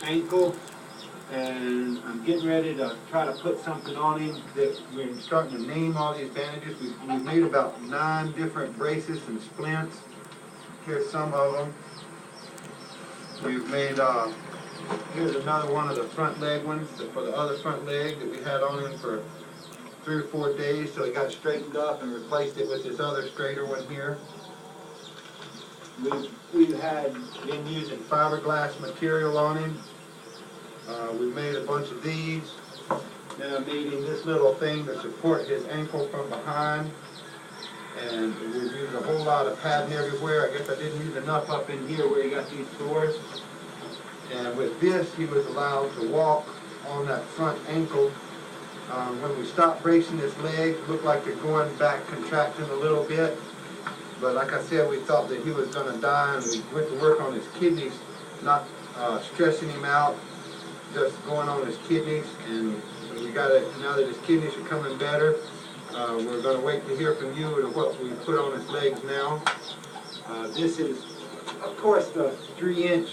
ankle, and I'm getting ready to try to put something on him that we're starting to name all these bandages. We've made about 9 different braces and splints. Here's some of them. We've made, here's another one of the front leg ones for the other front leg that we had on him for 3 or 4 days till he got straightened up, and replaced it with this other straighter one here. We've been using fiberglass material on him. We made a bunch of these. Then I made him this little thing to support his ankle from behind. And we've used a whole lot of padding everywhere. I guess I didn't use enough up in here where he got these sores. And with this, he was allowed to walk on that front ankle. When we stopped bracing his legs, it looked like they're going back, contracting a little bit. But like I said, we thought that he was going to die, and we went to work on his kidneys, not stressing him out, just going on his kidneys. And we got it now that his kidneys are coming better. We're going to wait to hear from you to what we put on his legs now. This is, of course, the 3-inch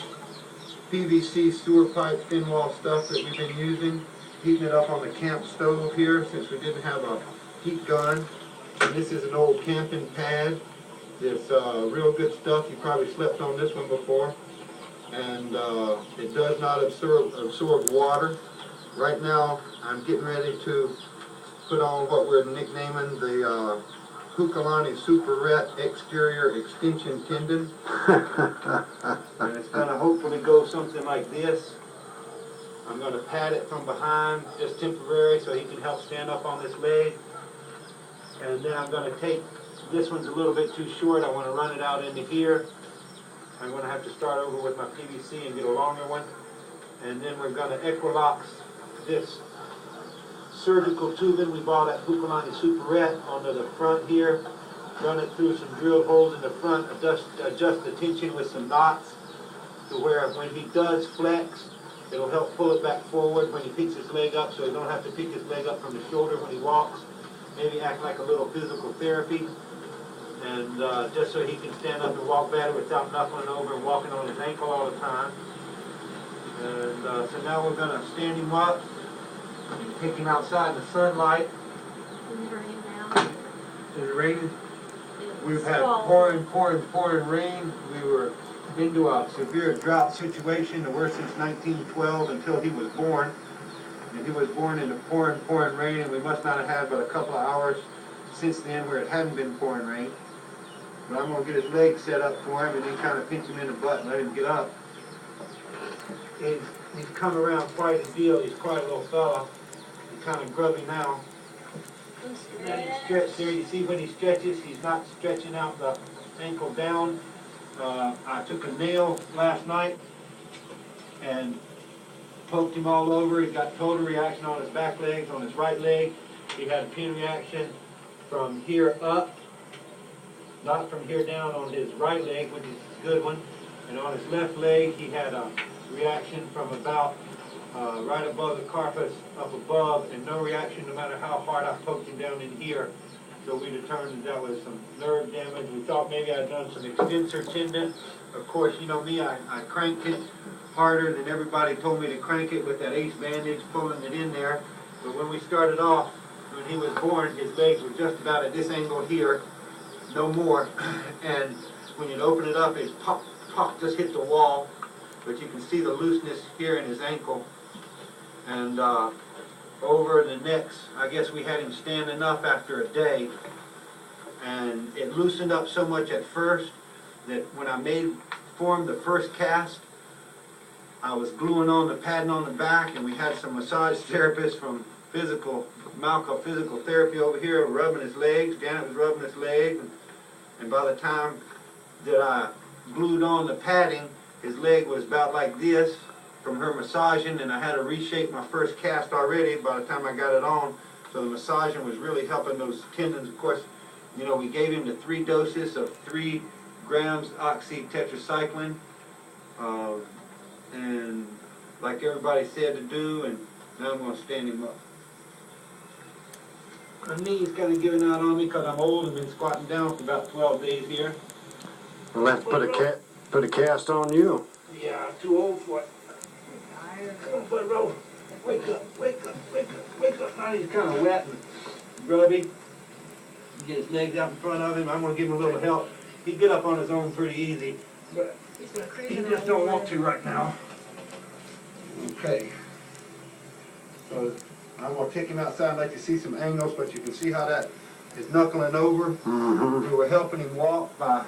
PVC sewer pipe thin wall stuff that we've been using, heating it up on the camp stove here since we didn't have a heat gun. And this is an old camping pad. It's real good stuff. You probably slept on this one before. And it does not absorb water. Right now, I'm getting ready to put on what we're nicknaming the Hukalani Superette Exterior Extension Tendon. And it's going to hopefully go something like this. I'm going to pad it from behind, just temporary, so he can help stand up on this leg. And then I'm going to take, this one's a little bit too short, I want to run it out into here. I'm going to have to start over with my PVC and get a longer one. And then we're going to equilox this surgical tubing we bought at Hukalani Superette onto the front here. Run it through some drilled holes in the front, adjust the tension with some knots to where when he does flex, it'll help pull it back forward when he picks his leg up, so he don't have to pick his leg up from the shoulder when he walks. Maybe act like a little physical therapy. And just so he can stand up and walk better without knuckling over and walking on his ankle all the time. And so now we're going to stand him up and take him outside in the sunlight. Is it raining now? Is it raining? We've had pouring rain. We were into a severe drought situation, the worst since 1912 until he was born. And he was born in the pouring rain, and we must not have had but a couple of hours since then where it hadn't been pouring rain. But I'm going to get his legs set up for him and then kind of pinch him in the butt and let him get up. He's come around quite a deal. He's quite a little fella. He's kind of grubby now. Now he stretch there. You see when he stretches, he's not stretching out the ankle down. I took a nail last night and poked him all over. He got total reaction on his back legs. On his right leg, he had a pin reaction from here up, not from here down on his right leg, which is a good one. And on his left leg, he had a reaction from about right above the carpus up above, and no reaction no matter how hard I poked him down in here. So we determined that was some nerve damage. We thought maybe I'd done some extensor tendon. Of course, you know me, I cranked it harder than everybody told me to crank it with that ace bandage, pulling it in there. But when we started off, when he was born, his legs were just about at this angle here, no more. And when you'd open it up, it pop, pop, just hit the wall. But you can see the looseness here in his ankle. And over the next, I guess we had him standing up after a day. And it loosened up so much at first that when I formed the first cast, I was gluing on the padding on the back, and we had some massage therapists from Malco Physical Therapy over here rubbing his legs. Janet was rubbing his legs, and by the time that I glued on the padding, his leg was about like this from her massaging, and I had to reshape my first cast already by the time I got it on. So the massaging was really helping those tendons. Of course, you know, we gave him the 3 doses of 3 grams oxytetracycline. And like everybody said to do, and now I'm going to stand him up. My knee's kind of giving out on me because I'm old and been squatting down for about 12 days here. We'll have to put a cast on you. Yeah, I'm too old for it. Wake up, wake up, wake up, wake up. Now he's kind of wet and grubby. Get his legs out in front of him. I'm gonna give him a little help. He'd get up on his own pretty easy, but He's gonna cruise he in just on don't the want to right now. Okay. So I'm gonna take him outside and let you see some angles, but you can see how that is knuckling over. We were helping him walk by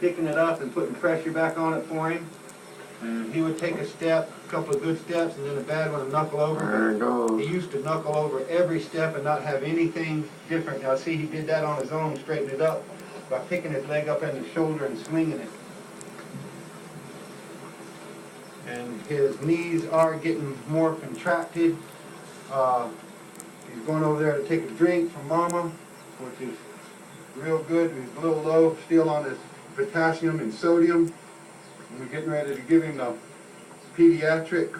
picking it up and putting pressure back on it for him. And he would take a step, a couple of good steps, and then a bad one and knuckle over. There it goes. He used to knuckle over every step and not have anything different. Now see, he did that on his own, straightened it up by picking his leg up in the shoulder and swinging it. And his knees are getting more contracted. He's going over there to take a drink from Mama, which is real good. He's a little low still on his potassium and sodium. And we're getting ready to give him the pediatric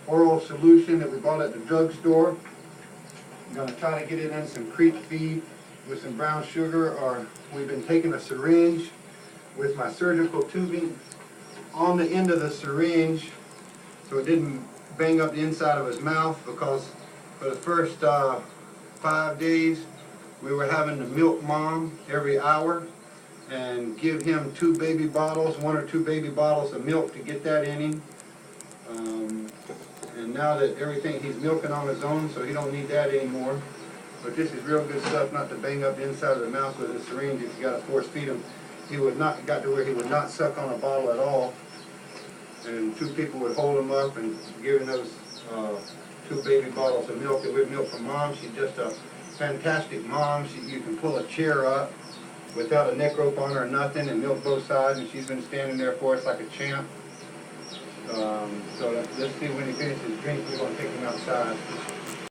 oral solution that we bought at the drugstore. I'm going to try to get it in some creek feed with some brown sugar, or we've been taking a syringe with my surgical tubing on the end of the syringe so it didn't bang up the inside of his mouth, because for the first 5 days we were having to milk Mom every hour and give him 2 baby bottles, 1 or 2 baby bottles of milk to get that in him. And now that everything, he's milking on his own, so he don't need that anymore. But this is real good stuff, not to bang up the inside of the mouth with a syringe if you got to force feed him. He would not, got to where he would not suck on a bottle at all. And 2 people would hold him up and give him those 2 baby bottles of milk that we milk from Mom. She's just a fantastic mom. You can pull a chair up without a neck rope on her or nothing and milk both sides, and she's been standing there for us like a champ. So let's see when he finishes his drink, we're going to take him outside.